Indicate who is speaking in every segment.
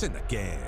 Speaker 1: It's in the game.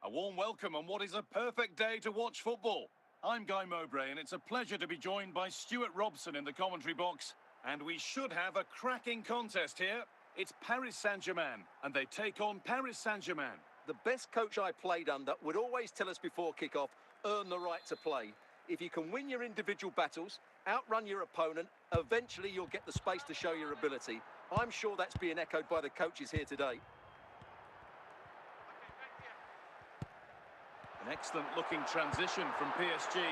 Speaker 2: A warm welcome on what is a perfect day to watch football. I'm Guy Mowbray, and it's a pleasure to be joined by Stuart Robson in the commentary box. And we should have a cracking contest here. It's Paris Saint-Germain, and they take on Paris Saint-Germain.
Speaker 3: The best coach I played under would always tell us before kick-off, earn the right to play. If you can win your individual battles, outrun your opponent, eventually you'll get the space to show your ability. I'm sure that's being echoed by the coaches here today.
Speaker 2: An excellent-looking transition from PSG.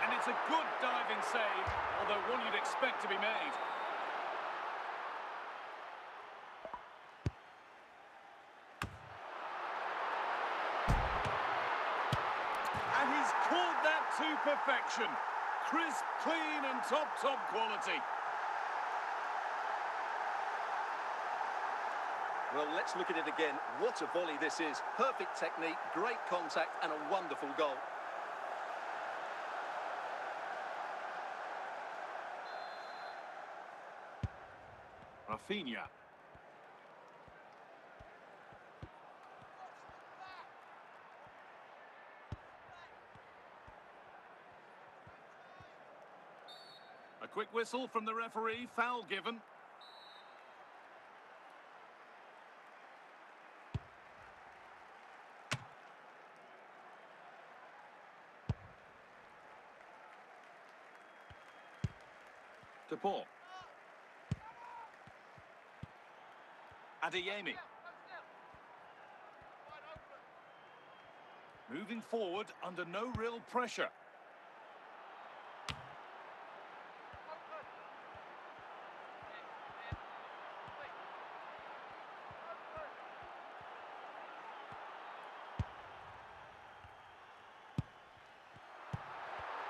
Speaker 2: And it's It's a good diving save, although one you'd expect to be made. And he's caught that to perfection. Crisp, clean and top quality.
Speaker 3: Well, let's look at it again. What a volley this is. Perfect technique, great contact and a wonderful goal.
Speaker 2: Rafinha. A quick whistle from the referee, foul given. Deport. Adeyemi. Moving forward under no real pressure.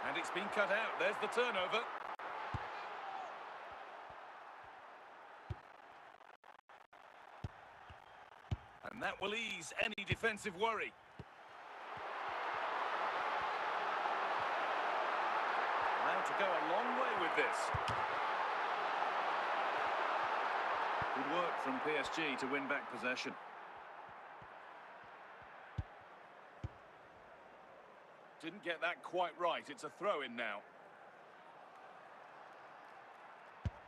Speaker 2: And it's been cut out. There's the turnover. And that will ease any defensive worry. Allowed to go a long way with this. Good work from PSG to win back possession. Didn't get that quite right. It's a throw-in now.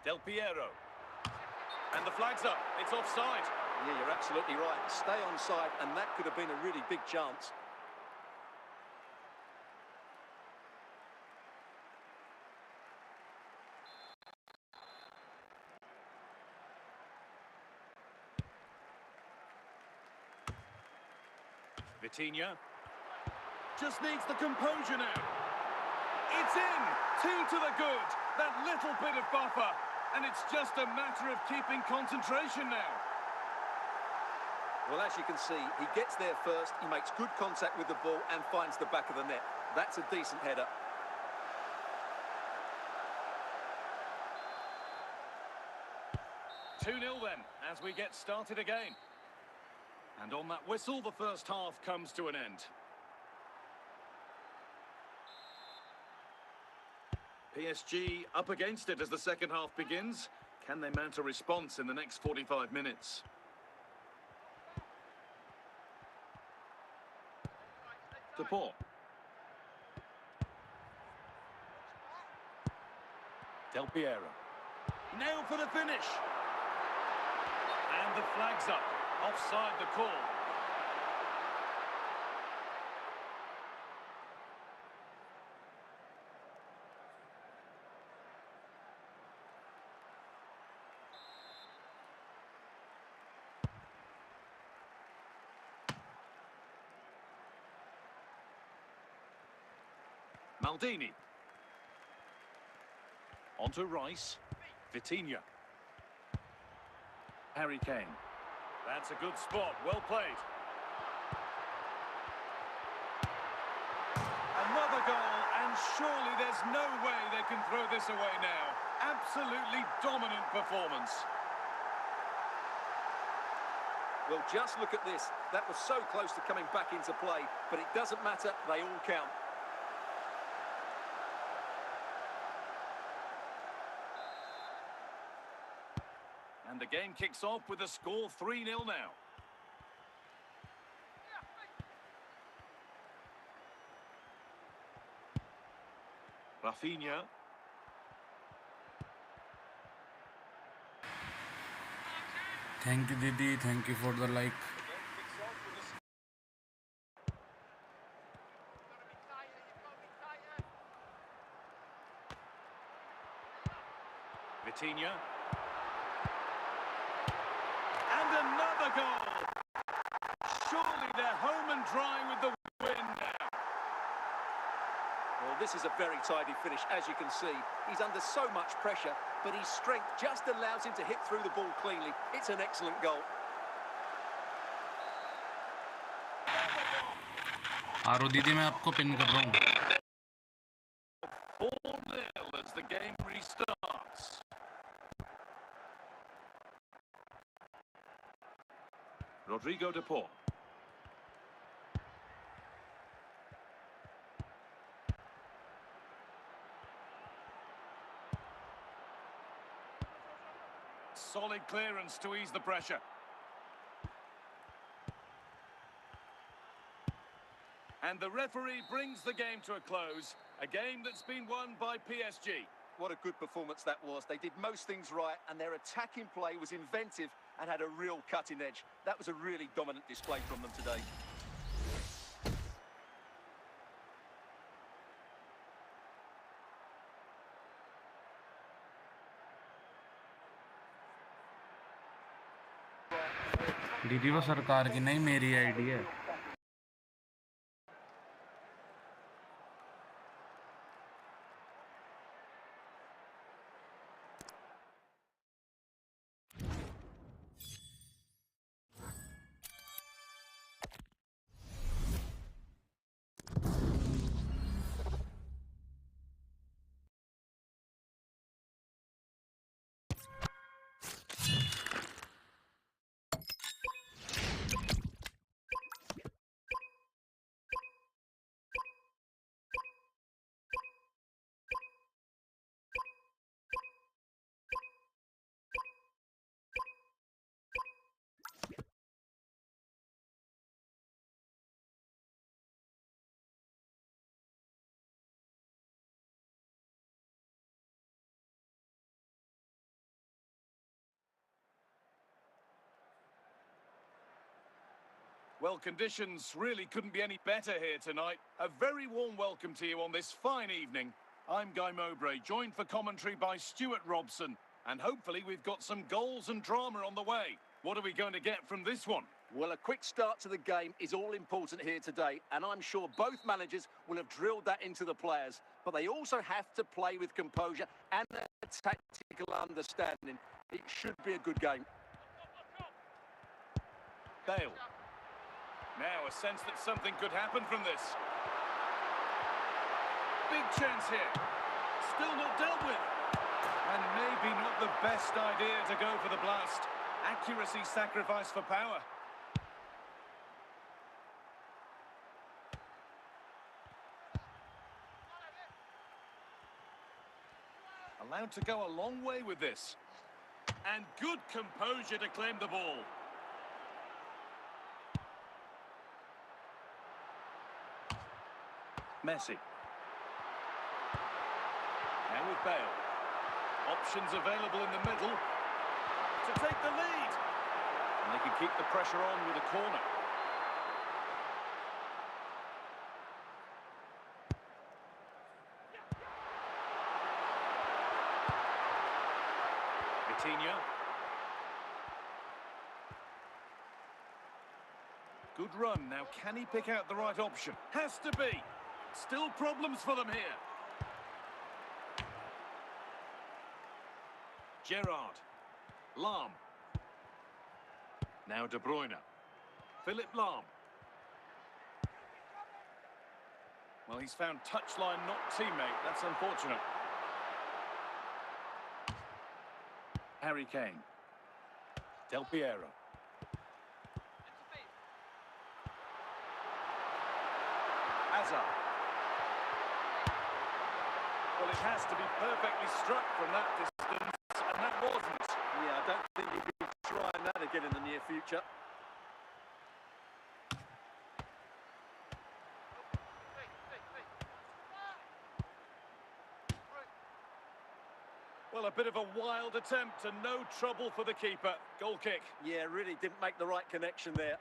Speaker 2: Del Piero. And the flag's up. It's offside.
Speaker 3: Yeah, you're absolutely right. Stay onside, and that could have been a really big chance.
Speaker 2: Vitinha. Just needs the composure now. It's in! 2 to the good. That little bit of buffer. And it's just a matter of keeping concentration now.
Speaker 3: Well, as you can see, he gets there first, he makes good contact with the ball and finds the back of the net. That's a decent header.
Speaker 2: Two 0 then, as we get started again. And on that whistle, the first half comes to an end. PSG up against it as the second half begins. Can they mount a response in the next 45 minutes? Deport. Del Piero. Now for the finish. And the flag's up. Offside the call. Maldini. Onto Rice. Vitinha. Harry Kane. That's a good spot. Well played. Another goal, and surely there's no way they can throw this away now. Absolutely dominant performance.
Speaker 3: Well, just look at this. That was so close to coming back into play, but it doesn't matter. They all count.
Speaker 2: And the game kicks off with a score 3-0 now. Rafinha.
Speaker 1: Thank you, Didi. Thank you for the like.
Speaker 2: Vitinha. And another goal. Surely they're home and dry with the win now.
Speaker 3: Well, Well, this is a very tidy finish, as you can see. He's under so much pressure, but his strength just allows him to hit through the ball cleanly. It's an excellent goal.
Speaker 1: आरो दीदी मैं आपको pin कर रहा हूँ
Speaker 2: 4-0 as the game restarts. Rodrigo de Paul. Solid clearance to ease the pressure. And the referee brings the game to a close. A game that's been won by PSG.
Speaker 3: What a good performance that was. They did most things right, and their attacking play was inventive and had a real cutting edge. That was a really dominant display from them today.
Speaker 1: दीदी वो सरकार की नहीं मेरी ID है
Speaker 2: Well, conditions really couldn't be any better here tonight. A very warm welcome to you on this fine evening. I'm Guy Mowbray, joined for commentary by Stuart Robson. And hopefully we've got some goals and drama on the way. What are we going to get from this one?
Speaker 3: Well, a quick start to the game is all important here today, and I'm sure both managers will have drilled that into the players. But they also have to play with composure and a tactical understanding. It should be a good game.
Speaker 2: Bale. Now a sense that something could happen from this. Big chance here. Still not dealt with. And maybe not the best idea to go for the blast. Accuracy sacrificed for power. Allowed to go a long way with this. And good composure to claim the ball. Messi. Now with Bale. Options available in the middle to take the lead. And they can keep the pressure on with a corner. Vitinha. Good run. Now, can he pick out the right option? Has to be. Still problems for them here. Gerrard. Lahm. Now De Bruyne. Philipp Lahm. Well, he's found touchline, not teammate. That's unfortunate. Harry Kane. Del Piero. Hazard. Well, it has to be perfectly struck from that distance, and that wasn't.
Speaker 3: Yeah, I don't think he'll be trying that again in the near future.
Speaker 2: Well, a bit of a wild attempt and no trouble for the keeper. Goal kick.
Speaker 3: Yeah, really didn't make the right connection there.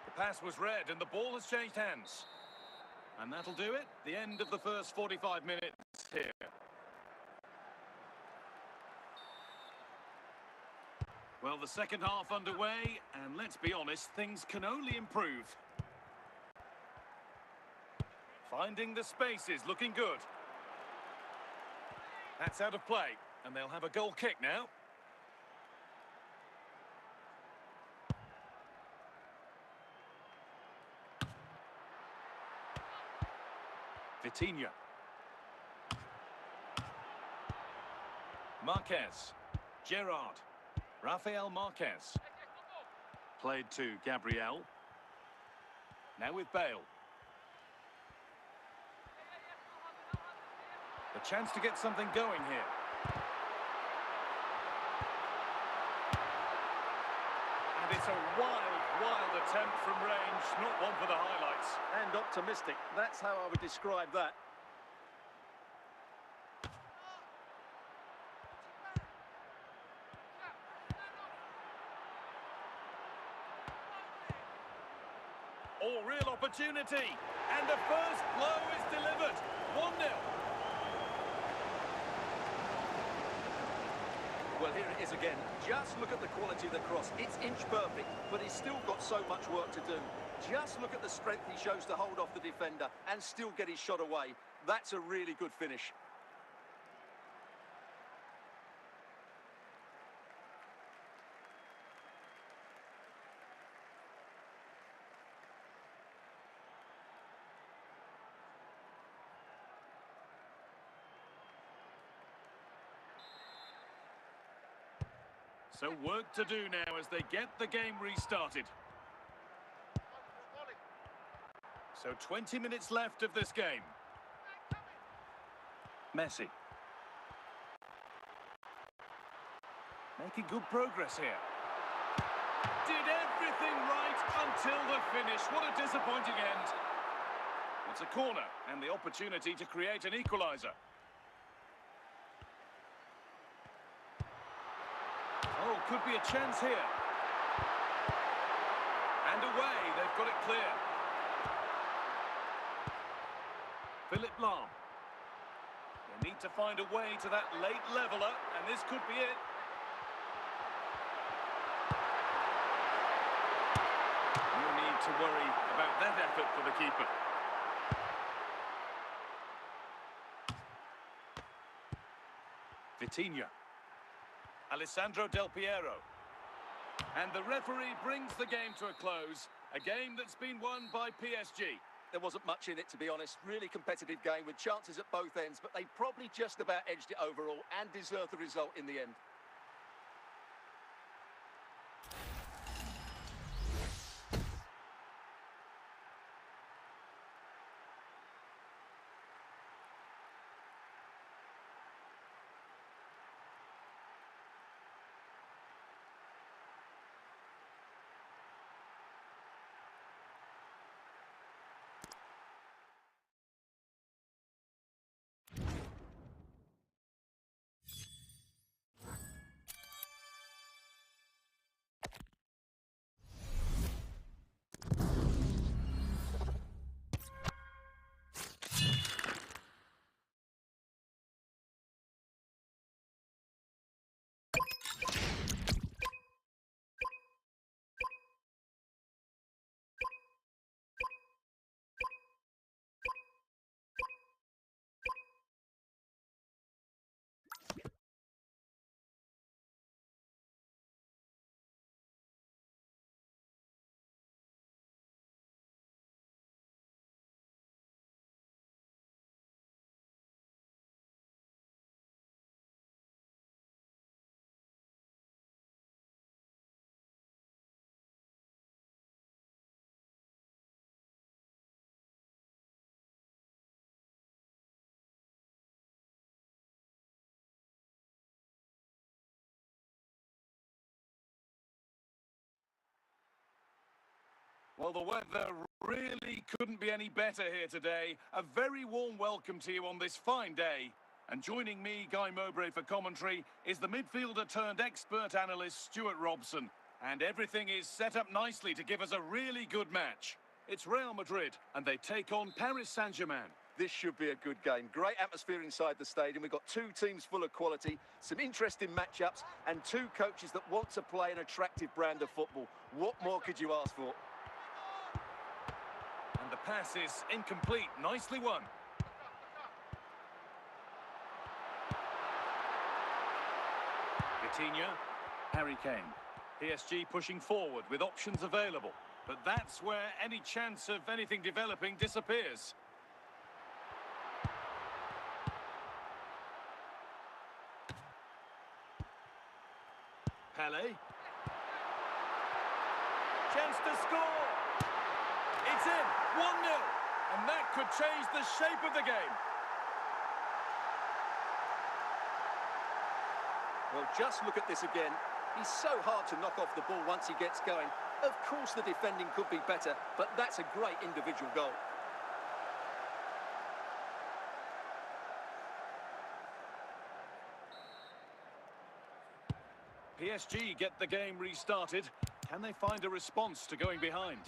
Speaker 2: The pass was read and the ball has changed hands. And that'll do it. The end of the first 45 minutes here. Well, the second half underway, and let's be honest, things can only improve. Finding the spaces, looking good. That's out of play, and they'll have a goal kick now. Vitinha. Marquez. Gerrard. Rafael Marquez. Played to Gabriel. Now with Bale. The chance to get something going here. And it's a wild attempt from range, not one for the highlights.
Speaker 3: And optimistic. That's how I would describe that.
Speaker 2: Oh, real opportunity. And the first blow is delivered. 1-0.
Speaker 3: Well, here it is again. Just look at the quality of the cross. It's inch perfect, but he's still got so much work to do. Just look at the strength he shows to hold off the defender and still get his shot away. That's a really good finish.
Speaker 2: So work to do now as they get the game restarted. So 20 minutes left of this game. Messi. Making good progress here. Did everything right until the finish. What a disappointing end. It's a corner and the opportunity to create an equaliser. Oh, could be a chance here. And away, they've got it clear. Philipp Lahm. They need to find a way to that late leveller, and this could be it. No need to worry about that effort for the keeper. Vitinha. Alessandro Del Piero. And the referee brings the game to a close. A game that's been won by PSG.
Speaker 3: There wasn't much in it, to be honest. Really competitive game with chances at both ends, but they probably just about edged it overall and deserved the result in the end.
Speaker 2: Well, the weather really couldn't be any better here today. A very warm welcome to you on this fine day. And joining me, Guy Mowbray, for commentary is the midfielder turned expert analyst, Stuart Robson. And everything is set up nicely to give us a really good match. It's Real Madrid, and they take on Paris Saint-Germain.
Speaker 3: This should be a good game. Great atmosphere inside the stadium. We've got two teams full of quality, some interesting matchups, and two coaches that want to play an attractive brand of football. What more could you ask for?
Speaker 2: And the pass is incomplete. Nicely won. Vitinha, Harry Kane. PSG pushing forward with options available. But that's where any chance of anything developing disappears. Pele. Chance to score. It's in. 1-0. And that could change the shape of the game.
Speaker 3: Well, just look at this again. He's so hard to knock off the ball once he gets going. Of course the defending could be better, but that's a great individual goal.
Speaker 2: PSG get the game restarted. Can they find a response to going behind?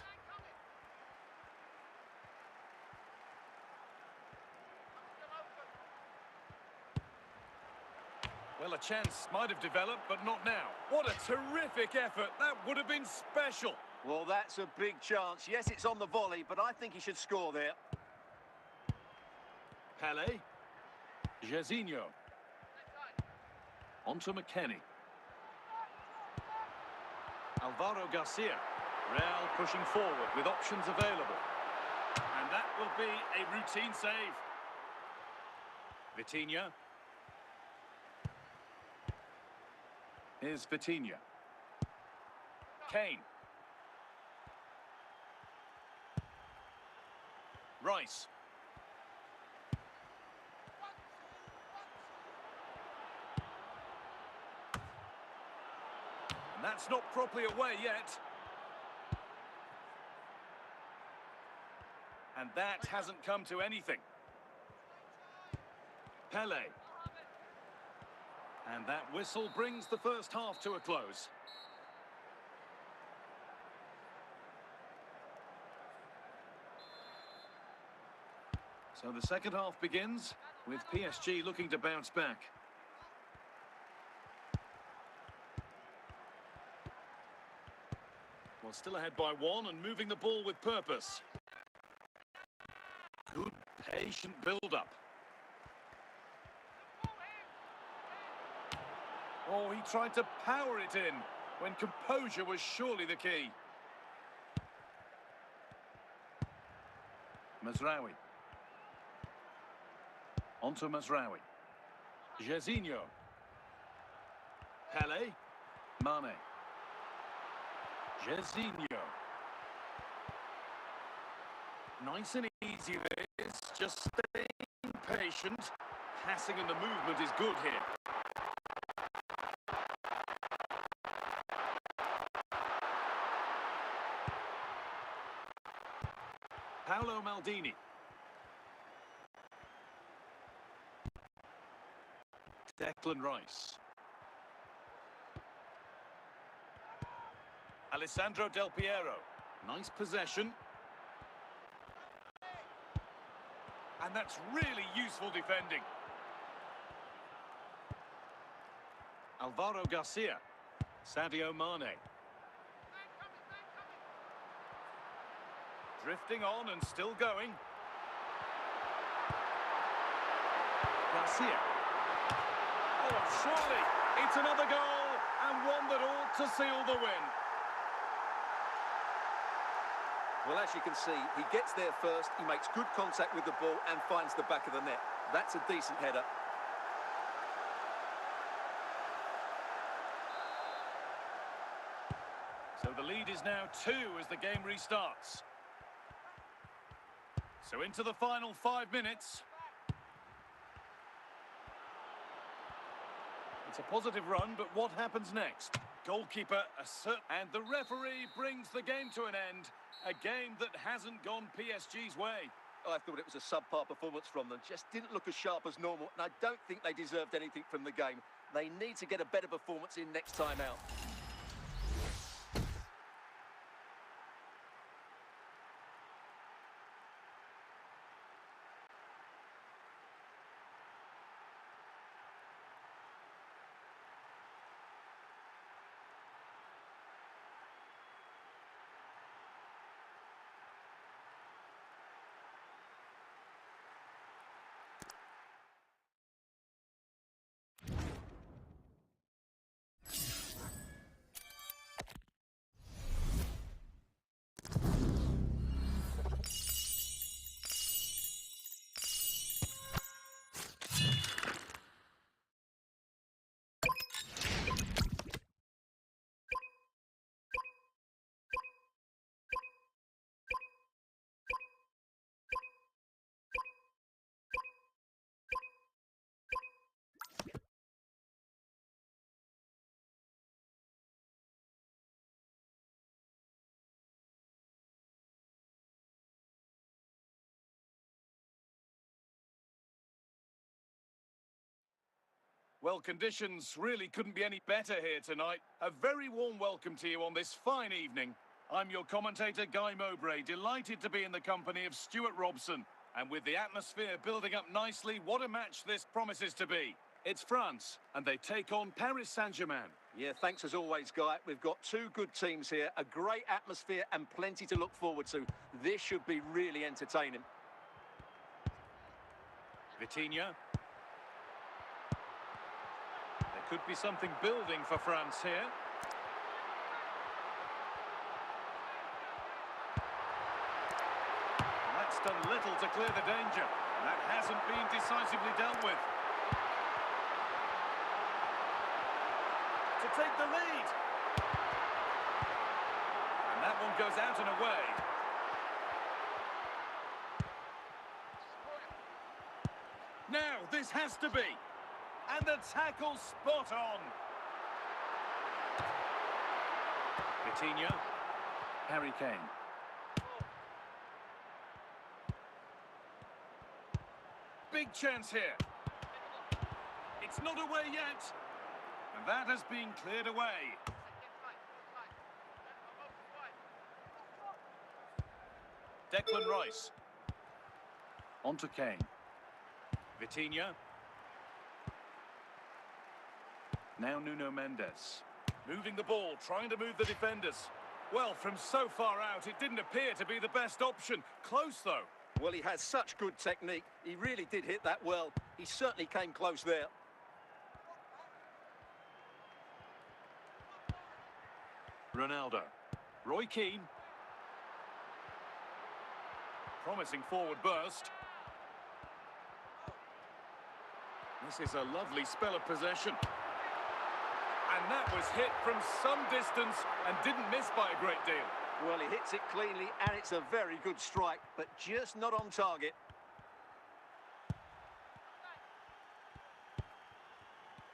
Speaker 2: Well, a chance might have developed, but not now. What a terrific effort. That would have been special.
Speaker 3: Well, that's a big chance. Yes, it's on the volley, but I think he should score there.
Speaker 2: Pele. Jairzinho. Onto McKennie. Alvaro Garcia. Real pushing forward with options available. And that will be a routine save. Vitinha. Here's Vitinha. Kane. Rice. And that's not properly away yet. And that hasn't come to anything. Pele. And that whistle brings the first half to a close. So the second half begins with PSG looking to bounce back. Well, still ahead by one and moving the ball with purpose. Good, patient build-up. Oh, he tried to power it in when composure was surely the key. Mazraoui. Onto Mazraoui. Jairzinho. Pele. Mane. Jairzinho. Nice and easy this, just staying patient. Passing and the movement is good here. Paolo Maldini. Declan Rice. Alessandro Del Piero. Nice possession. And that's really useful defending. Alvaro Garcia. Sadio Mane. Drifting on and still going. Garcia. Oh, surely it's another goal and one that ought to seal the win.
Speaker 3: Well, as you can see, he gets there first, he makes good contact with the ball and finds the back of the net. That's a decent header.
Speaker 2: So the lead is now 2 as the game restarts. So into the final 5 minutes. It's a positive run, but what happens next? Goalkeeper, and the referee brings the game to an end. A game that hasn't gone PSG's way.
Speaker 3: I thought it was a subpar performance from them. Just didn't look as sharp as normal, and I don't think they deserved anything from the game. They need to get a better performance in next time out.
Speaker 2: Well, conditions really couldn't be any better here tonight. A very warm welcome to you on this fine evening. I'm your commentator, Guy Mowbray, delighted to be in the company of Stuart Robson. And with the atmosphere building up nicely, what a match this promises to be. It's France, and they take on Paris Saint-Germain.
Speaker 3: Yeah, thanks as always, Guy. We've got two good teams here, a great atmosphere and plenty to look forward to. This should be really entertaining.
Speaker 2: Vitinha. There could be something building for France here. That's done little to clear the danger. That hasn't been decisively dealt with. To take the lead. And that one goes out and away. Now, this has to be. And the tackle spot on. Vitinha. Harry Kane. Big chance here. It's not away yet. And that has been cleared away. Declan Rice. On to Kane. Vitinha. Now Nuno Mendes. Moving the ball, trying to move the defenders. Well, from so far out, it didn't appear to be the best option. Close, though.
Speaker 3: Well, he has such good technique. He really did hit that well. He certainly came close there.
Speaker 2: Ronaldo. Roy Keane. Promising forward burst. This is a lovely spell of possession. And that was hit from some distance and didn't miss by a great deal.
Speaker 3: Well, he hits it cleanly and it's a very good strike, but just not on target.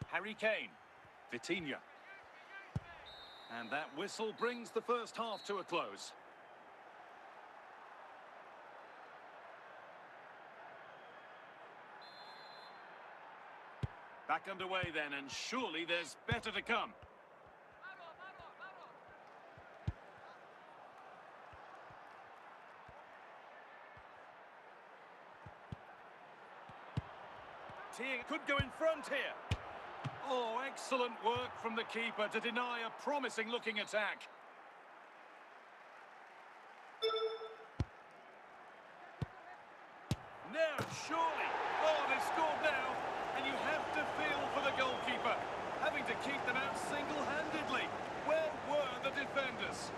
Speaker 2: Harry Kane. Vitinha. And that whistle brings the first half to a close. Back underway then, and surely there's better to come. Teague could go in front here. Oh, excellent work from the keeper to deny a promising-looking attack. Now, surely. Oh, they've scored now. And you have to feel for the goalkeeper, having to keep them out single-handedly. Where were the defenders?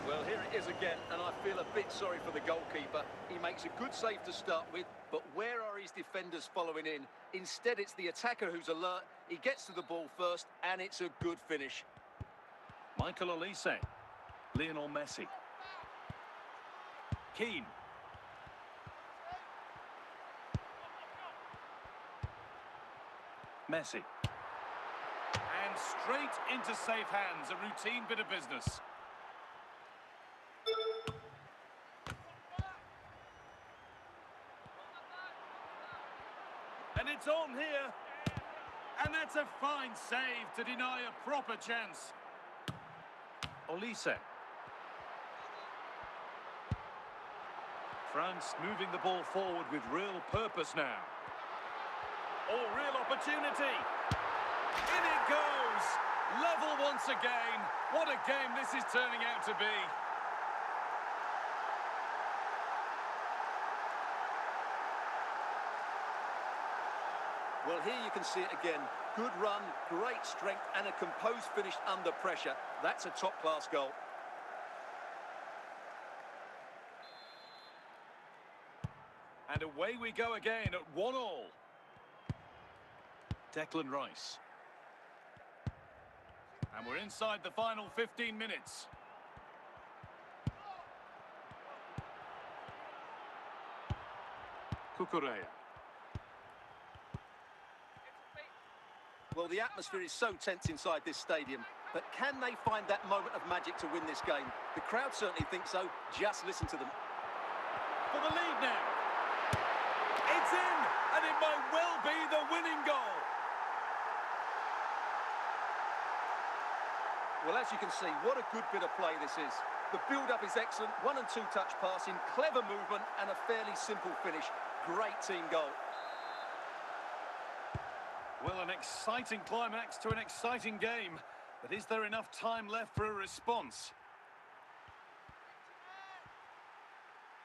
Speaker 3: Well, here it is again, and I feel a bit sorry for the goalkeeper. He makes a good save to start with, but where are his defenders following in? Instead, it's the attacker who's alert. He gets to the ball first, and it's a good finish.
Speaker 2: Michael Olise. Lionel Messi. Keane. Messi. And straight into safe hands, a routine bit of business. And it's on here. And that's a fine save to deny a proper chance. Olise. France moving the ball forward with real purpose now. Oh, real opportunity. In it goes. Level once again. What a game this is turning out to be.
Speaker 3: Well, here you can see it again. Good run, great strength, and a composed finish under pressure. That's a top-class goal.
Speaker 2: And away we go again at 1-1. Declan Rice. And we're inside the final 15 minutes. Cucurella.
Speaker 3: Well, the atmosphere is so tense inside this stadium, but can they find that moment of magic to win this game? The crowd certainly think so. Just listen to them.
Speaker 2: For the lead now. It's It's in, and it might well be the winning goal.
Speaker 3: Well, as you can see, what a good bit of play this is. The build-up is excellent, 1- and 2-touch passing, clever movement, and a fairly simple finish. Great team goal.
Speaker 2: Well, an exciting climax to an exciting game. But is there enough time left for a response?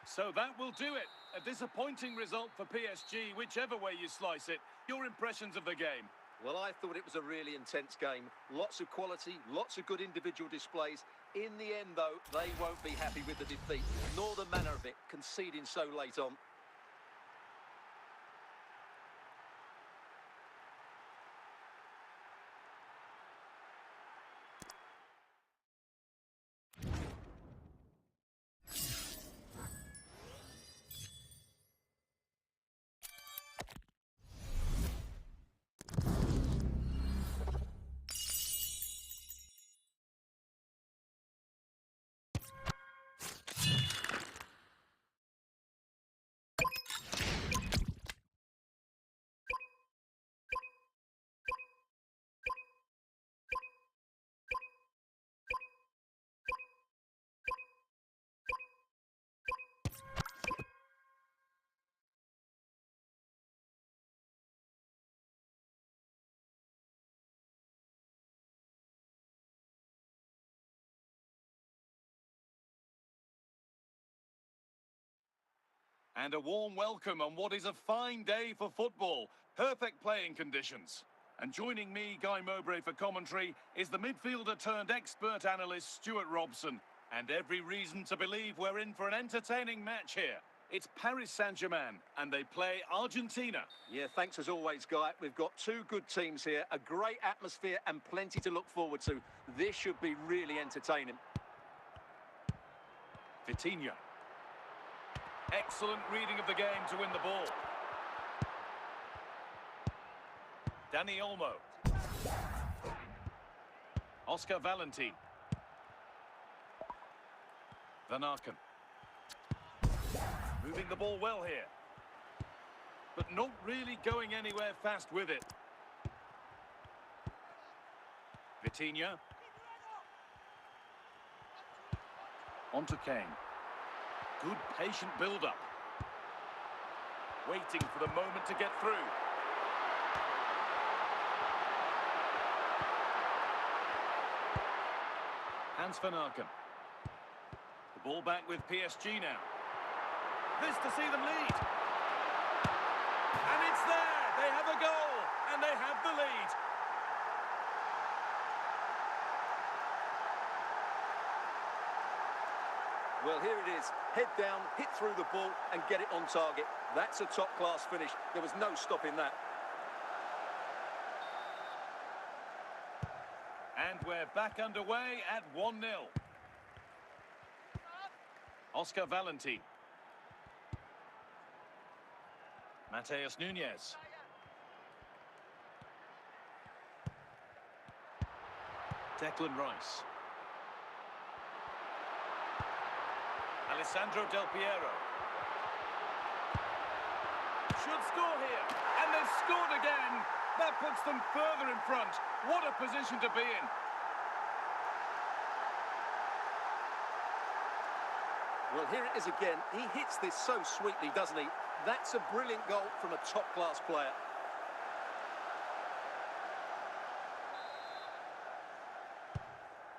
Speaker 2: So that will do it. A disappointing result for PSG, whichever way you slice it. Your impressions of the game?
Speaker 3: Well, I thought it was a really intense game. Lots of quality, lots of good individual displays. In the end, though, they won't be happy with the defeat, nor the manner of it, conceding so late on.
Speaker 2: And a warm welcome on what is a fine day for football. Perfect playing conditions. And joining me, Guy Mowbray, for commentary is the midfielder turned expert analyst Stuart Robson. And every reason to believe we're in for an entertaining match here. It's Paris Saint-Germain, and they play Argentina.
Speaker 3: Yeah, thanks as always, Guy. We've got two good teams here, a great atmosphere and plenty to look forward to. This should be really entertaining.
Speaker 2: Vitinha. Excellent reading of the game to win the ball. Dani Olmo. Oscar Valentin. Van Aken. Moving the ball well here. But not really going anywhere fast with it. Vitinha. On to Kane. Good patient build-up. Waiting for the moment to get through. Hans Van Aken. The ball back with PSG now. This to see them lead. And it's there. They have a goal. And they have the lead.
Speaker 3: Well, here it is. Head down, hit through the ball and get it on target. That's a top-class finish. There was no stopping that.
Speaker 2: And we're back underway at 1-0. Oscar Valentin. Mateus Nunes. Declan Rice. Alessandro Del Piero. Should score here. And they've scored again. That puts them further in front. What a position to be in.
Speaker 3: Well, here it is again. He hits this so sweetly, doesn't he? That's a brilliant goal from a top-class player.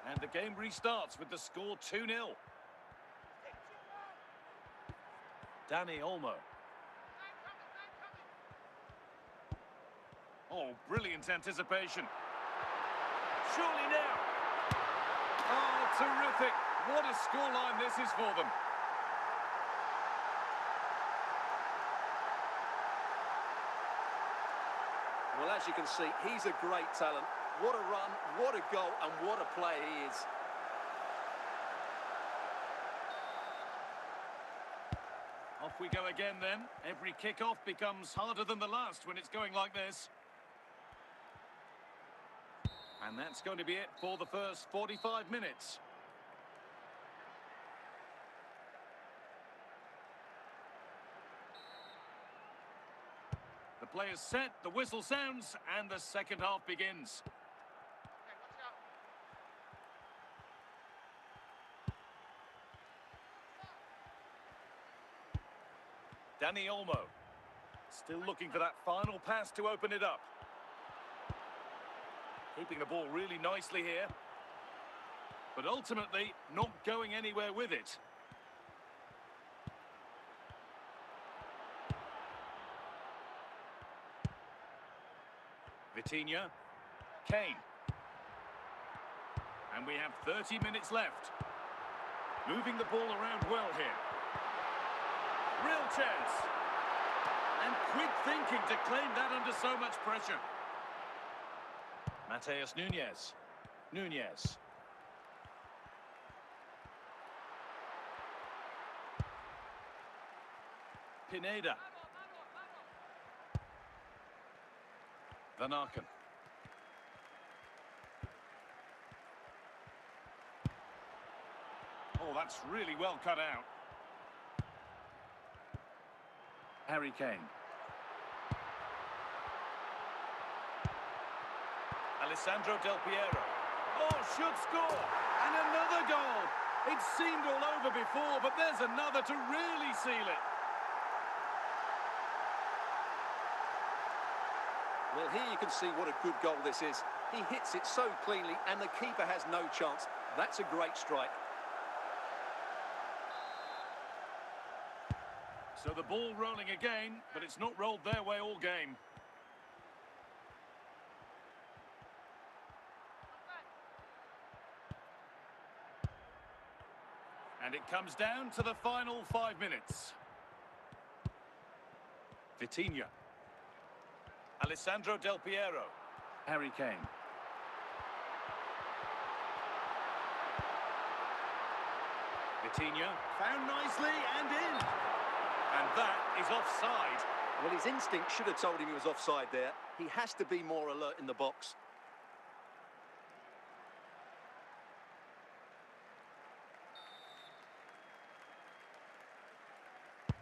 Speaker 2: And the game restarts with the score 2-0. Dani Olmo. Oh, brilliant anticipation. Surely now. Oh, terrific. What a scoreline this is for them.
Speaker 3: Well, as you can see, he's a great talent. What a run, what a goal, and what a player he is.
Speaker 2: Off we go again then. Every kick-off becomes harder than the last when it's going like this. And that's going to be it for the first 45 minutes. The player's set, the whistle sounds, and the second half begins. Dani Olmo. Still looking for that final pass to open it up. Keeping the ball really nicely here. But ultimately, not going anywhere with it. Vitinha. Kane. And we have 30 minutes left. Moving the ball around well here. Real chance. And quick thinking to claim that under so much pressure. Matheus Nunes. Nunes. Pineda. Van Aken. Oh, that's really well cut out. Harry Kane. Alessandro Del Piero. Oh, should score. And another goal. It seemed all over before, but there's another to really seal it.
Speaker 3: Well, here you can see what a good goal this is. He hits it so cleanly, and the keeper has no chance. That's a great strike.
Speaker 2: So the ball rolling again, but it's not rolled their way all game. And it comes down to the final 5 minutes. Vitinha. Alessandro Del Piero. Harry Kane. Vitinha. Found nicely and in. And that is offside.
Speaker 3: Well, his instinct should have told him he was offside there. He has to be more alert in the box.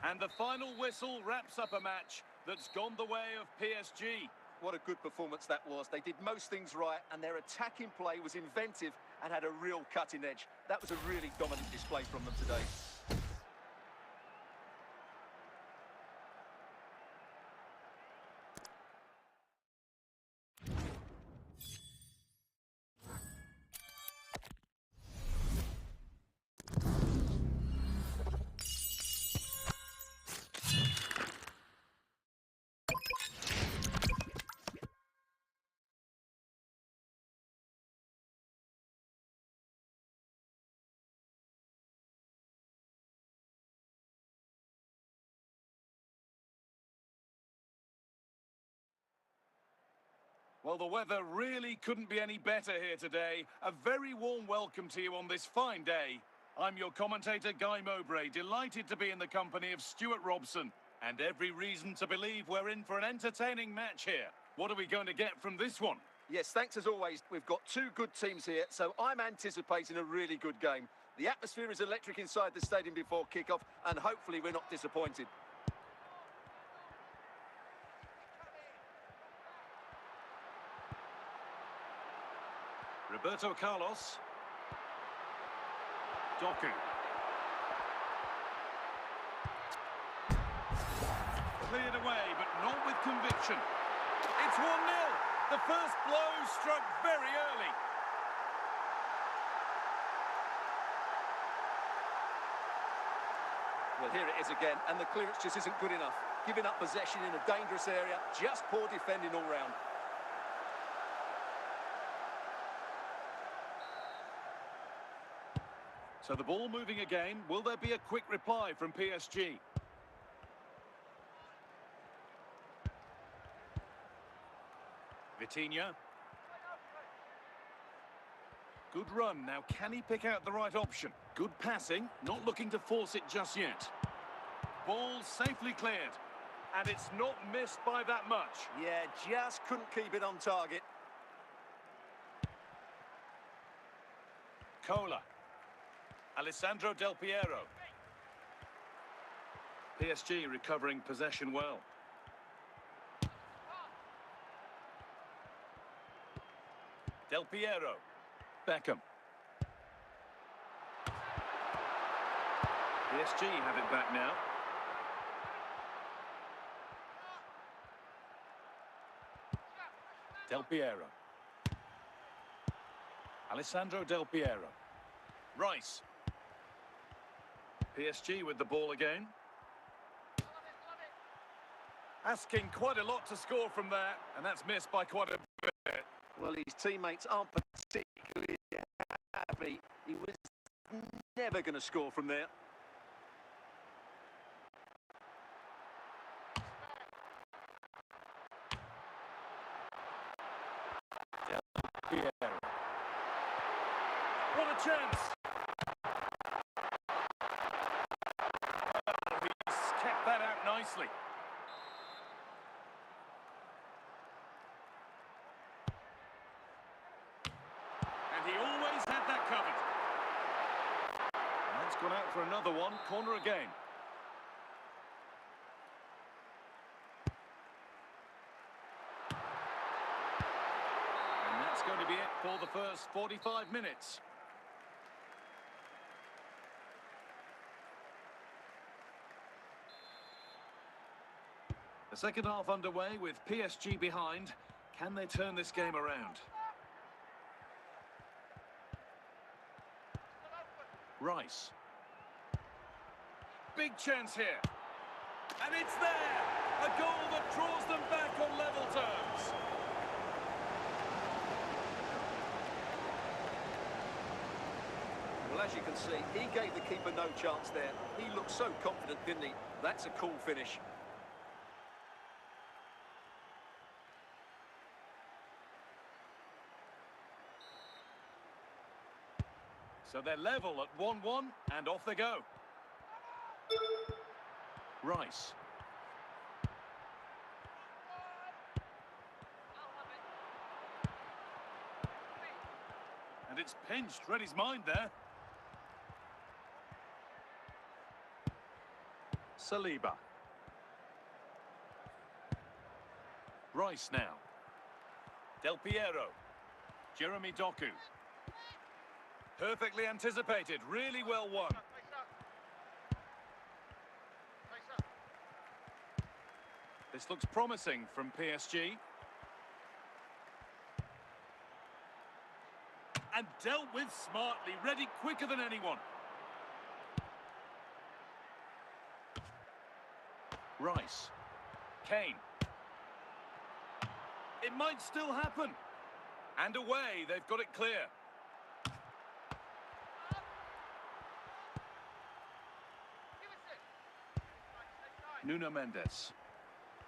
Speaker 2: And the final whistle wraps up a match that's gone the way of PSG.
Speaker 3: What a good performance that was. They did most things right, and their attacking play was inventive and had a real cutting edge. That was a really dominant display from them today.
Speaker 2: Well, the weather really couldn't be any better here today. A very warm welcome to you on this fine day. I'm your commentator, Guy Mowbray, delighted to be in the company of Stuart Robson. And every reason to believe we're in for an entertaining match here. What are we going to get from this one?
Speaker 3: Yes, thanks as always. We've got two good teams here, so I'm anticipating a really good game. The atmosphere is electric inside the stadium before kick-off, and hopefully we're not disappointed.
Speaker 2: Roberto Carlos. Doku. Cleared away, but not with conviction. It's 1-0. The first blow struck very early.
Speaker 3: Well, here it is again, and the clearance just isn't good enough. Giving up possession in a dangerous area, just poor defending all round.
Speaker 2: So the ball moving again. Will there be a quick reply from PSG? Vitinha. Good run. Now, can he pick out the right option? Good passing. Not looking to force it just yet. Ball safely cleared. And it's not missed by that much.
Speaker 3: Yeah, just couldn't keep it on target.
Speaker 2: Cola. Alessandro Del Piero. PSG recovering possession well. Del Piero. Beckham. PSG have it back now. Del Piero. Alessandro Del Piero. Rice. PSG with the ball again. Asking quite a lot to score from there, and that's missed by quite a bit.
Speaker 3: Well, his teammates aren't particularly happy. He was never going to score from there.
Speaker 2: Piero. What a chance! Oh, he's kept that out nicely. And he always had that covered. And that's gone out for another one. Corner again. That's going to be it for the first 45 minutes. The second half underway with PSG behind. Can they turn this game around? Rice. Big chance here. And it's there! A goal that draws them back on level terms.
Speaker 3: Well, as you can see, he gave the keeper no chance there. He looked so confident, didn't he? That's a cool finish.
Speaker 2: So they're level at 1-1, and off they go. Rice. And it's pinched, read his mind there. Saliba. Rice now. Del Piero. Jeremy Doku. Perfectly anticipated, really well won. This looks promising from PSG. And dealt with smartly, ready quicker than anyone. Rice. Kane. It might still happen. And away, they've got it clear. Nuno Mendes.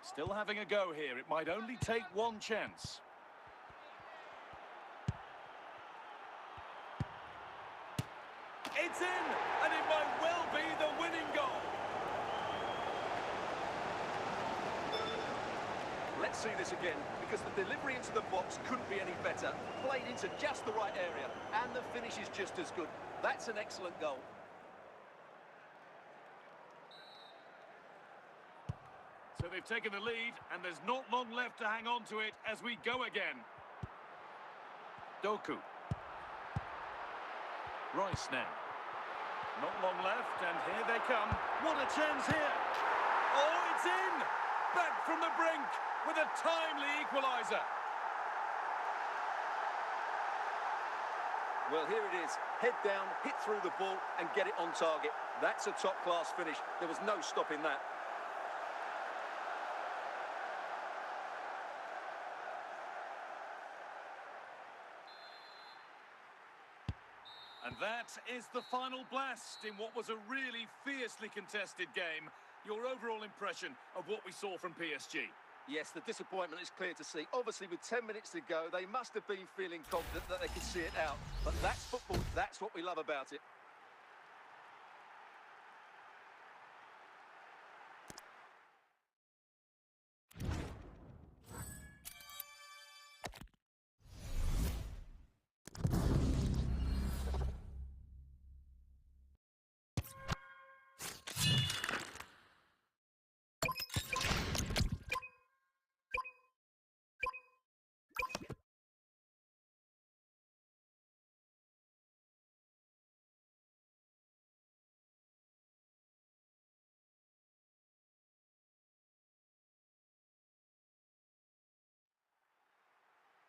Speaker 2: Still having a go here. It might only take one chance. It's in, and it might well be the winning goal.
Speaker 3: Let's see this again, because the delivery into the box couldn't be any better. Played into just the right area, and the finish is just as good. That's an excellent goal.
Speaker 2: So they've taken the lead, and there's not long left to hang on to it as we go again. Doku. Rice now. Not long left, and here they come. What a chance here! Oh, it's in! Back from the brink with a timely equaliser.
Speaker 3: Well, here it is. Head down, hit through the ball, and get it on target. That's a top-class finish. There was no stopping that.
Speaker 2: And that is the final blast in what was a really fiercely contested game. Your overall impression of what we saw from PSG?
Speaker 3: Yes, the disappointment is clear to see. Obviously, with 10 minutes to go, they must have been feeling confident that they could see it out. But that's football. That's what we love about it.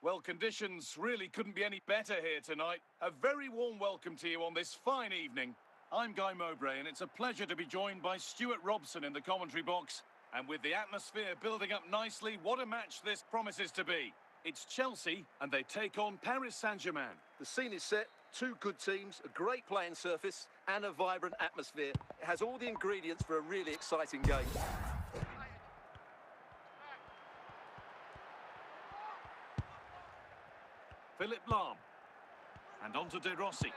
Speaker 2: Well, conditions really couldn't be any better here tonight. A very warm welcome to you on this fine evening. I'm Guy Mowbray, and it's a pleasure to be joined by Stuart Robson in the commentary box. And with the atmosphere building up nicely, what a match this promises to be. It's Chelsea, and they take on Paris Saint-Germain.
Speaker 3: The scene is set, two good teams, a great playing surface, and a vibrant atmosphere. It has all the ingredients for a really exciting game.
Speaker 2: Philip Lahm. And on to De Rossi.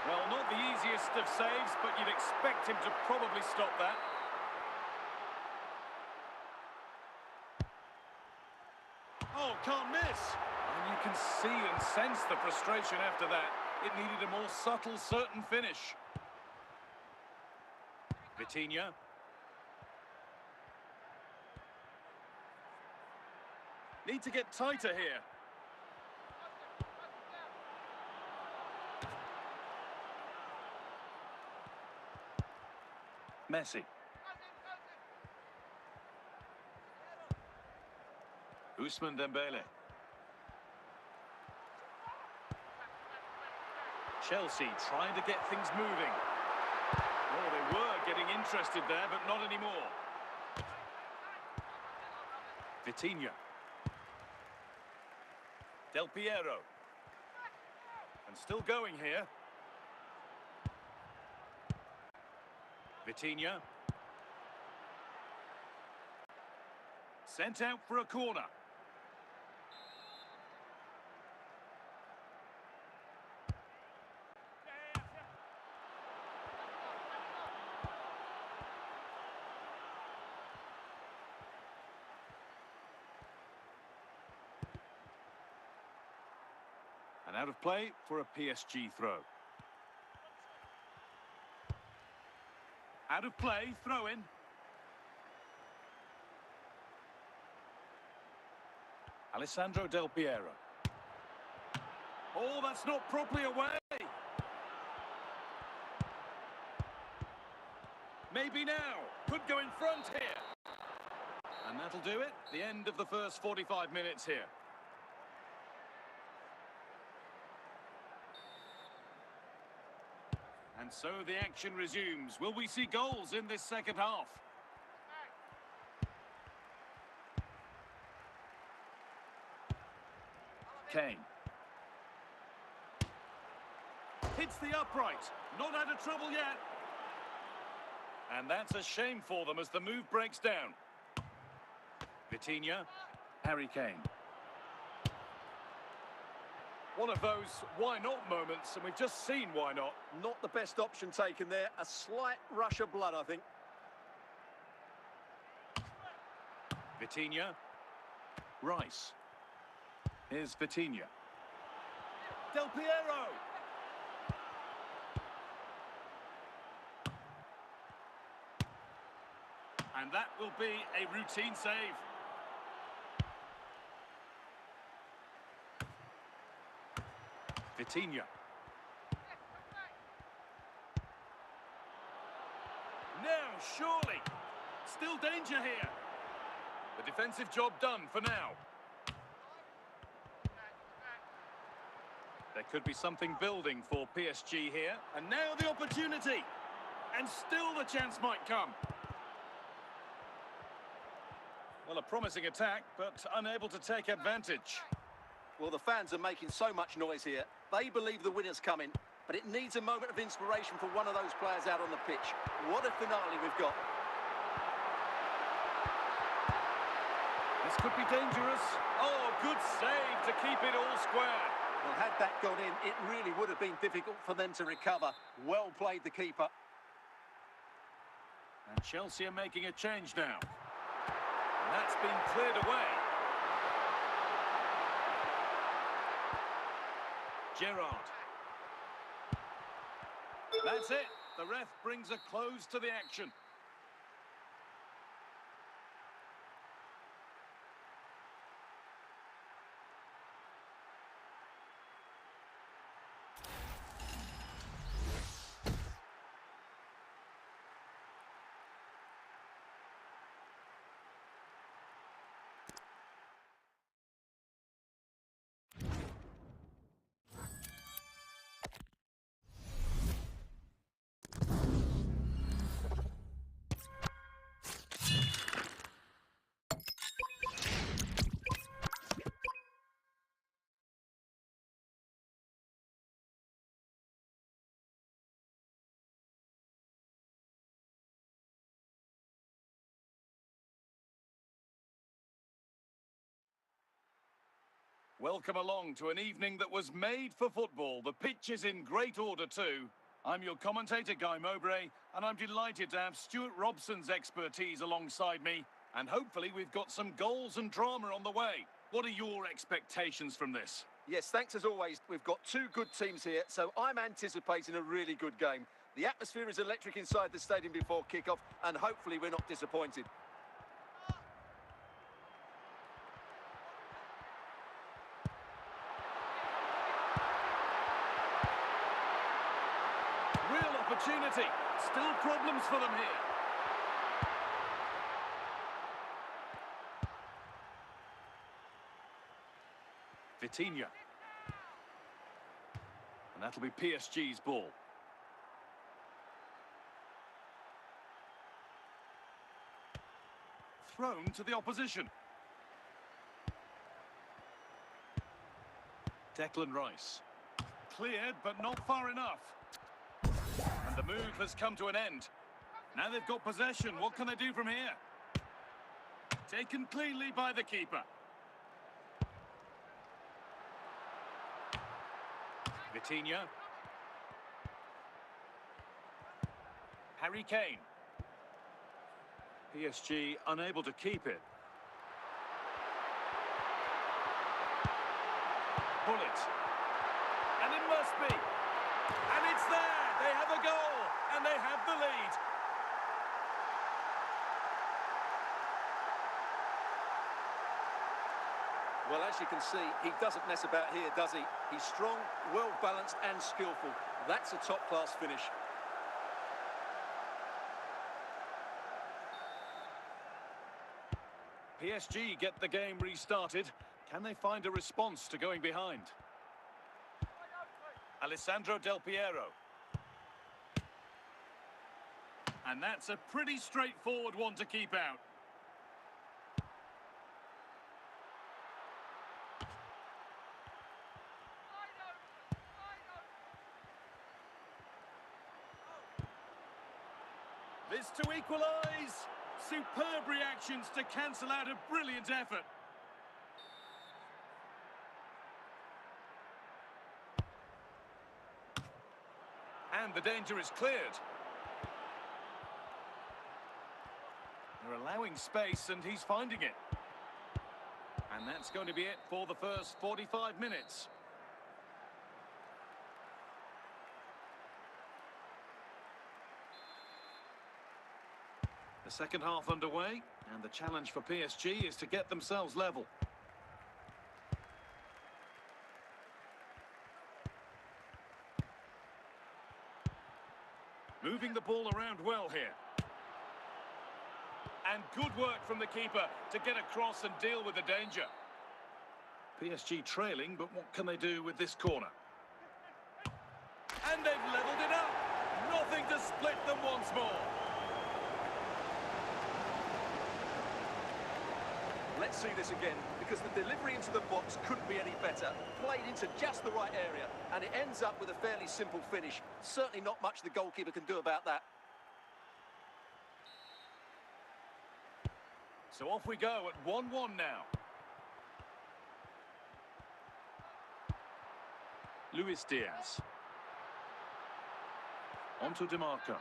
Speaker 2: Well, not the easiest of saves, but you'd expect him to probably stop that. Oh, can't miss. And you can see and sense the frustration after that. It needed a more subtle, certain finish. Vitinha. Need to get tighter here. Messi. Ousmane Dembele. Chelsea trying to get things moving. Oh, they were getting interested there, but not anymore. Vitinha. Del Piero. And still going here. Vitinha. Sent out for a corner. And out of play for a PSG throw. Out of play, throw in. Alessandro Del Piero. Oh, that's not properly away. Maybe now. Could go in front here. And that'll do it. The end of the first 45 minutes here. And so the action resumes. Will we see goals in this second half? Kane. Hits the upright. Not out of trouble yet. And that's a shame for them as the move breaks down. Vitinha. Harry Kane. One of those why not moments, and we've just seen why not.
Speaker 3: Not the best option taken there. A slight rush of blood, I think.
Speaker 2: Vitinha. Rice. Here's Vitinha. Del Piero. And that will be a routine save. Vitinha. Now, surely. Still danger here. The defensive job done for now. There could be something building for PSG here. And now the opportunity. And still the chance might come. Well, a promising attack, but unable to take advantage.
Speaker 3: Well, the fans are making so much noise here. They believe the winner's coming, but it needs a moment of inspiration for one of those players out on the pitch. What a finale we've got.
Speaker 2: This could be dangerous. Oh, good save to keep it all square.
Speaker 3: Well, had that gone in, it really would have been difficult for them to recover. Well played, the keeper.
Speaker 2: And Chelsea are making a change now. And that's been cleared away. Gerrard. That's it. The ref brings a close to the action. Welcome along to an evening that was made for football. The pitch is in great order too. I'm your commentator, Guy Mowbray, and I'm delighted to have Stuart Robson's expertise alongside me. And hopefully we've got some goals and drama on the way. What are your expectations from this?
Speaker 3: Yes, thanks as always. We've got two good teams here, so I'm anticipating a really good game. The atmosphere is electric inside the stadium before kick-off, and hopefully we're not disappointed.
Speaker 2: Real opportunity. Still problems for them here. Vitinha. And that'll be PSG's ball. Thrown to the opposition. Declan Rice. Cleared, but not far enough. And the move has come to an end. Now they've got possession. What can they do from here? Taken cleanly by the keeper. Vitinha. Harry Kane. PSG unable to keep it. Pull it. And it must be. And it's there. They have a goal. And they have the lead.
Speaker 3: Well, as you can see, he doesn't mess about here, does he? He's strong, well-balanced and skillful. That's a top-class finish.
Speaker 2: PSG get the game restarted. Can they find a response to going behind? Alessandro Del Piero. And that's a pretty straightforward one to keep out. This to equalise. Superb reactions to cancel out a brilliant effort. And the danger is cleared. They're allowing space and he's finding it. And that's going to be it for the first 45 minutes. The second half underway, and the challenge for PSG is to get themselves level. Moving the ball around well here. And good work from the keeper to get across and deal with the danger. PSG trailing, but what can they do with this corner? And they've levelled it up. Nothing to split them once more.
Speaker 3: Let's see this again, because the delivery into the box couldn't be any better. Played into just the right area, and it ends up with a fairly simple finish. Certainly not much the goalkeeper can do about that.
Speaker 2: So off we go at 1-1 now. Luis Diaz. Onto DiMarco.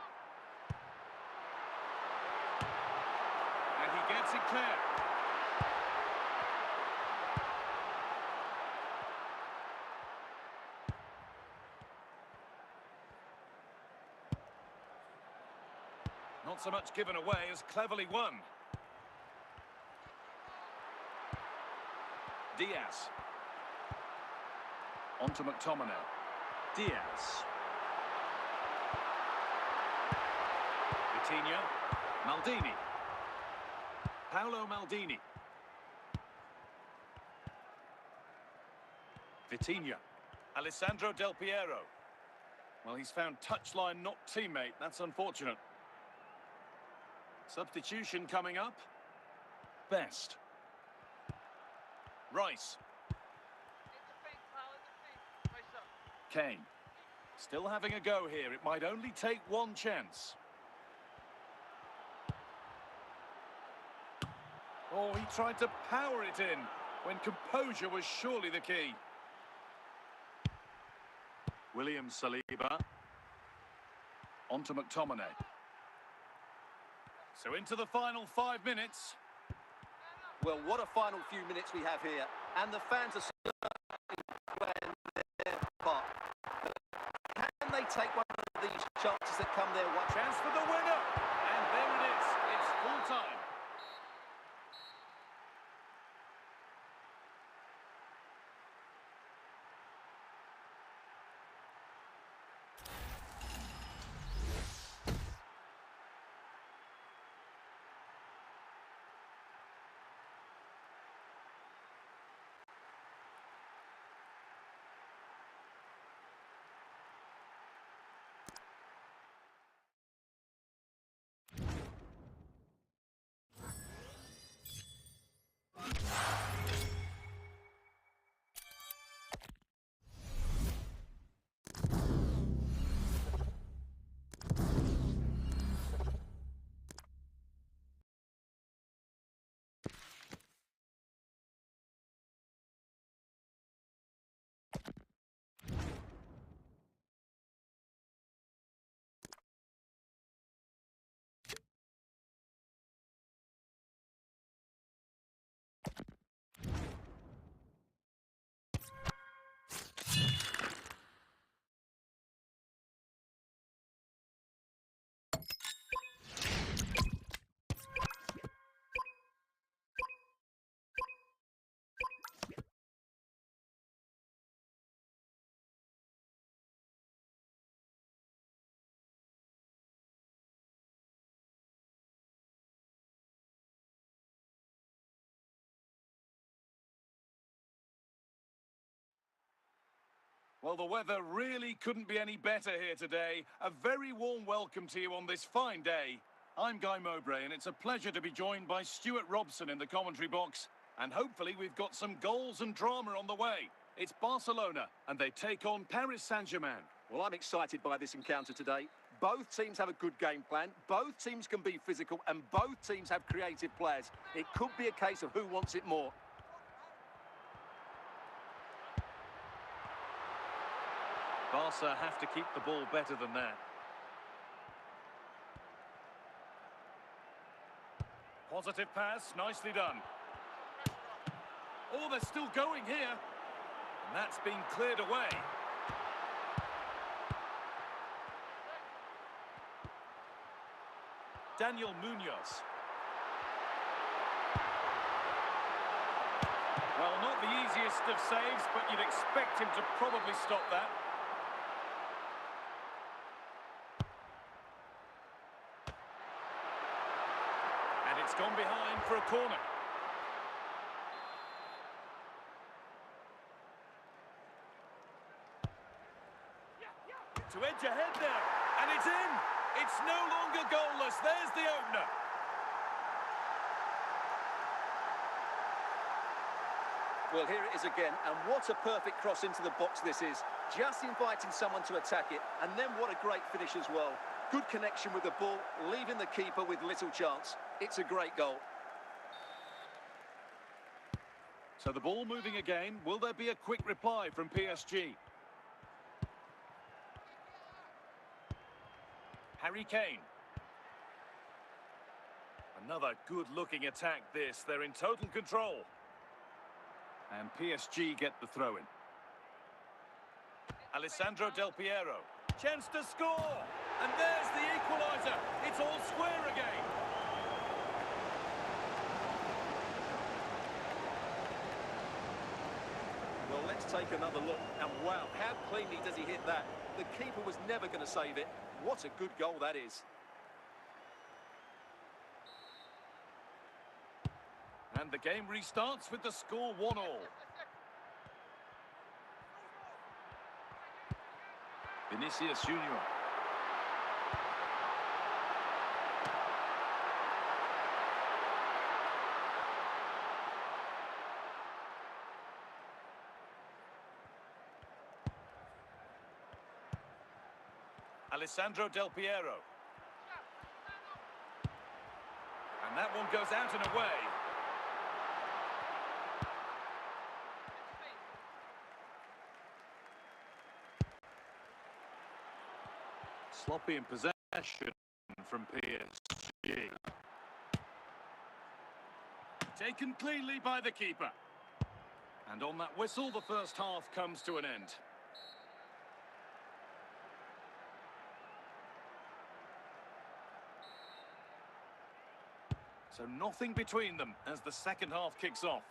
Speaker 2: And he gets it clear. Not so much given away as cleverly won. Diaz. Onto McTominay. Diaz. Vitinha. Maldini. Paolo Maldini. Vitinha. Alessandro Del Piero. Well, he's found touchline, not teammate. That's unfortunate. Substitution coming up. Best. Rice. Kane. Still having a go here. It might only take one chance. Oh, he tried to power it in. when composure was surely the key. William Saliba. On to McTominay. So into the final 5 minutes.
Speaker 3: Well, what a final few minutes we have here. And the fans are certainly playing their part. Can they take one of these chances that come their way?
Speaker 2: Chance for the winner. And there it is. It's full time. Well, the weather really couldn't be any better here today. A very warm welcome to you on this fine day. I'm Guy Mowbray, and it's a pleasure to be joined by Stuart Robson in the commentary box. And hopefully we've got some goals and drama on the way. It's Barcelona, and they take on Paris Saint-Germain.
Speaker 3: Well, I'm excited by this encounter today. Both teams have a good game plan, both teams can be physical, and both teams have creative players. It could be a case of who wants it more.
Speaker 2: Barca have to keep the ball better than that. Positive pass, nicely done. Oh, they're still going here. And that's been cleared away. Daniel Munoz. Well, not the easiest of saves, but you'd expect him to probably stop that. And it's gone behind for a corner. To edge ahead there, and it's in! It's no longer goalless, there's the opener.
Speaker 3: Well, here it is again, and what a perfect cross into the box this is. Just inviting someone to attack it, and then what a great finish as well. Good connection with the ball, leaving the keeper with little chance. It's a great goal.
Speaker 2: So the ball moving again. Will there be a quick reply from PSG? Harry Kane. Another good-looking attack this. They're in total control. And PSG get the throw-in. Alessandro Del Piero. Chance to score! And there's the equaliser. It's all square again.
Speaker 3: Well, let's take another look. And wow, how cleanly does he hit that? The keeper was never going to save it. What a good goal that is.
Speaker 2: And the game restarts with the score 1-1. Vinicius Junior. Alessandro Del Piero. And that one goes out and away. Sloppy in possession from PSG. Taken cleanly by the keeper. And on that whistle, the first half comes to an end. So nothing between them as the second half kicks off.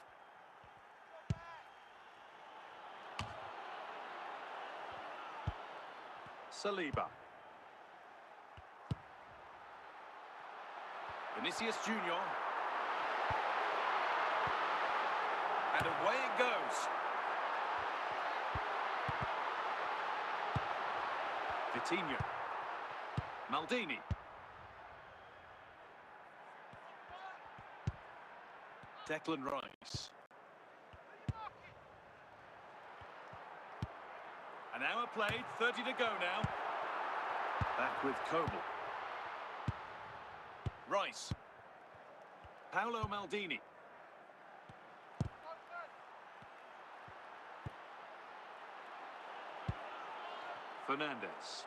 Speaker 2: Saliba. Vinicius Junior. And away it goes. Vitinha. Maldini. Declan Rice. An hour played, 30 to go now. Back with Kobel. Rice. Paolo Maldini. Fernandez.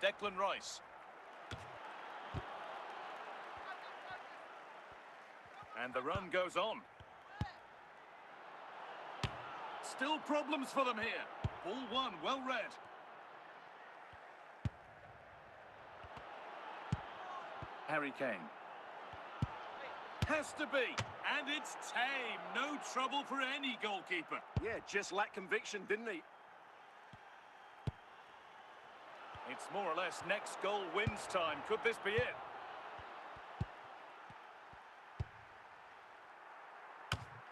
Speaker 2: Declan Rice. And the run goes on. Still problems for them here. Ball one, well read. Harry Kane. Has to be. And it's tame. No trouble for any goalkeeper.
Speaker 3: Yeah, just lacked conviction, didn't he?
Speaker 2: It's more or less next goal wins time. Could this be it?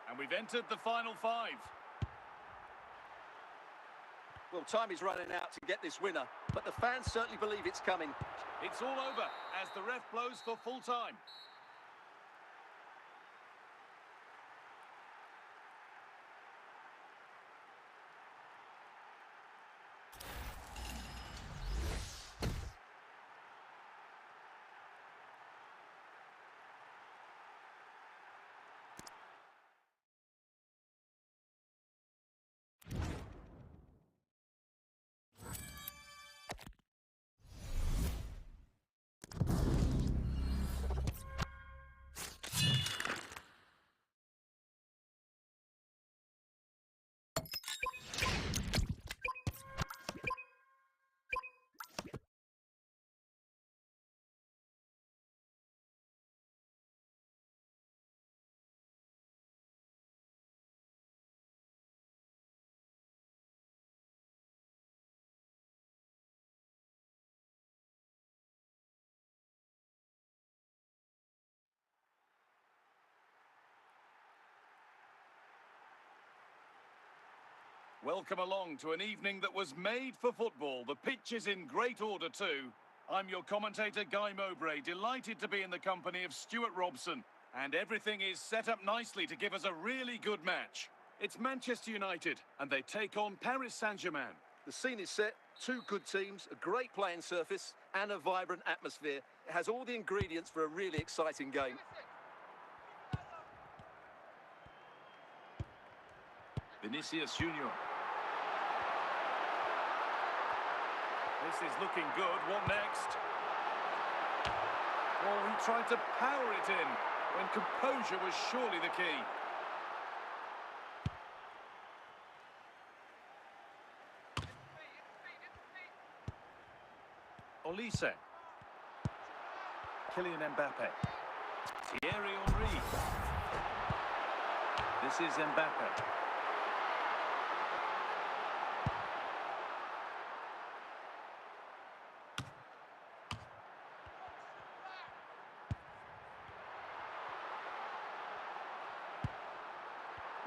Speaker 2: And we've entered the final five.
Speaker 3: Well, time is running out to get this winner, but the fans certainly believe it's coming.
Speaker 2: It's all over as the ref blows for full time. Welcome along to an evening that was made for football. The pitch is in great order too. I'm your commentator, Guy Mowbray, delighted to be in the company of Stuart Robson. And everything is set up nicely to give us a really good match. It's Manchester United, and they take on Paris Saint-Germain.
Speaker 3: The scene is set, two good teams, a great playing surface, and a vibrant atmosphere. It has all the ingredients for a really exciting game.
Speaker 2: Vinicius Junior. This is looking good. What next? Oh, he tried to power it in when composure was surely the key. Olise. Kylian Mbappe. Thierry Henry. This is Mbappe.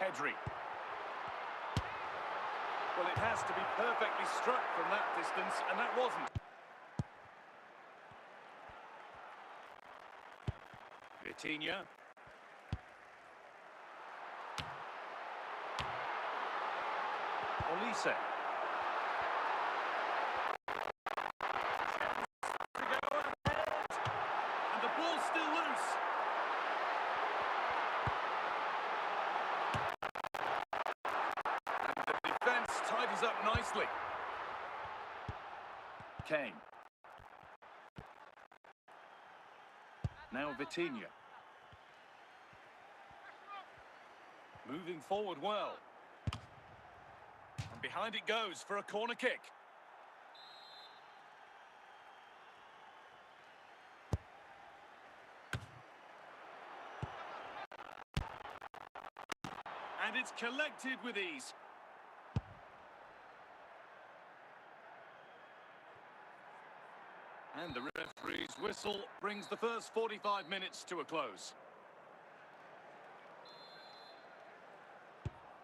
Speaker 2: Pedri. Well, it has to be perfectly struck from that distance, and that wasn't. Vitinha. Olise. And the ball's still loose. And the defence tidies up nicely. Kane. Now Vitinha. Moving forward well. And behind it goes for a corner kick. And it's collected with ease. And the referee's whistle brings the first 45 minutes to a close.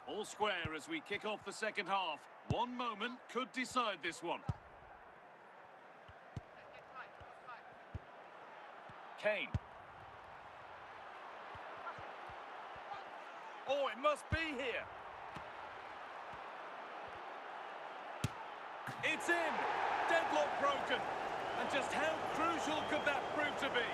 Speaker 2: All square as we kick off the second half. One moment could decide this one. Kane. Oh, it must be here. It's in. Deadlock broken. And just how crucial could that prove to be?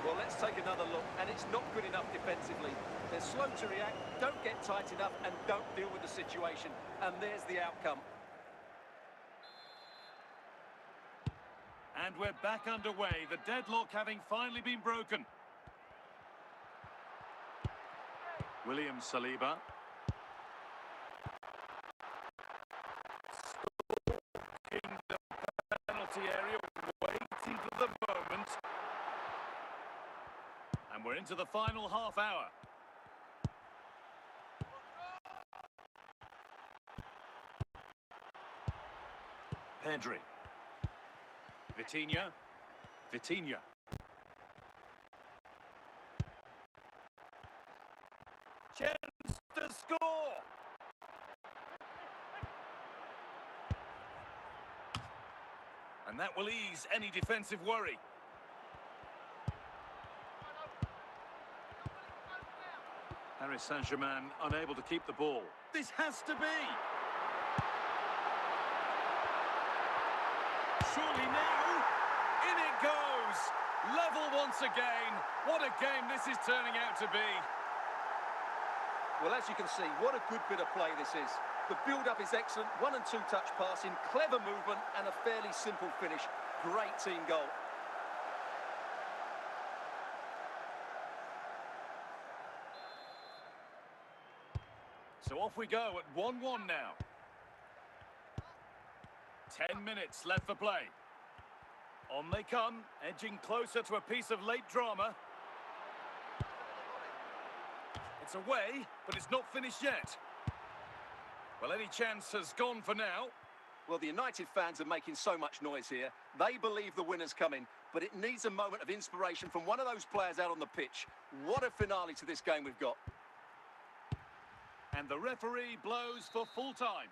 Speaker 3: Well, let's take another look, and it's not good enough defensively. They're slow to react, don't get tight enough, and don't deal with the situation. And there's the outcome.
Speaker 2: And we're back underway, the deadlock having finally been broken. William Saliba. In the penalty area, waiting for the moment. And we're into the final half hour. Pedri. Vitinha. Vitinha. Chance to score. And that will ease any defensive worry. Paris Saint-Germain unable to keep the ball. This has to be. Surely now, in it goes. Level once again. What a game this is turning out to be.
Speaker 3: Well, as you can see, what a good bit of play this is. The build-up is excellent, 1- and 2-touch passing, clever movement, and a fairly simple finish. Great team goal.
Speaker 2: So off we go at 1-1 now. 10 minutes left for play. On they come, edging closer to a piece of late drama. It's away, but it's not finished yet. Well, any chance has gone for now.
Speaker 3: Well, the United fans are making so much noise here. They believe the winner's coming, but it needs a moment of inspiration from one of those players out on the pitch. What a finale to this game we've got.
Speaker 2: And the referee blows for full time.